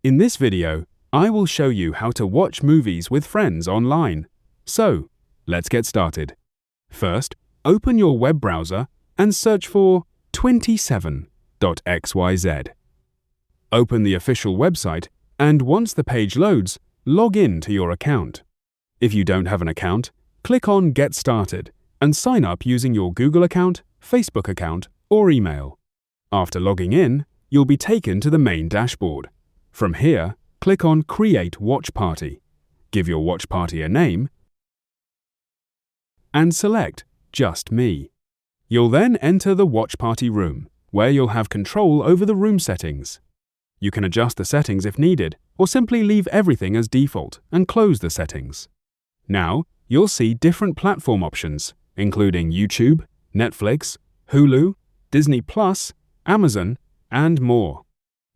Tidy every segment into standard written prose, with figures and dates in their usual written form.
In this video, I will show you how to watch movies with friends online. So, let's get started. First, open your web browser and search for 27.xyz. Open the official website, and once the page loads, log in to your account. If you don't have an account, click on Get Started and sign up using your Google account, Facebook account, or email. After logging in, you'll be taken to the main dashboard. From here, click on Create Watch Party. Give your watch party a name and select Just Me. You'll then enter the watch party room, where you'll have control over the room settings. You can adjust the settings if needed, or simply leave everything as default and close the settings. Now, you'll see different platform options, including YouTube, Netflix, Hulu, Disney+, Amazon, and more.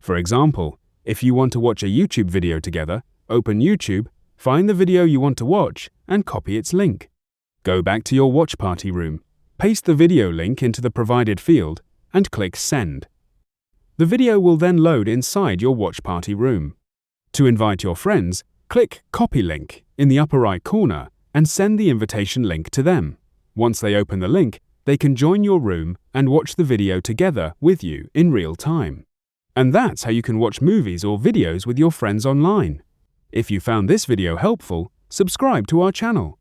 For example, if you want to watch a YouTube video together, open YouTube, find the video you want to watch, and copy its link. Go back to your watch party room, paste the video link into the provided field, and click Send. The video will then load inside your watch party room. To invite your friends, click Copy Link in the upper right corner and send the invitation link to them. Once they open the link, they can join your room and watch the video together with you in real time. And that's how you can watch movies or videos with your friends online. If you found this video helpful, subscribe to our channel.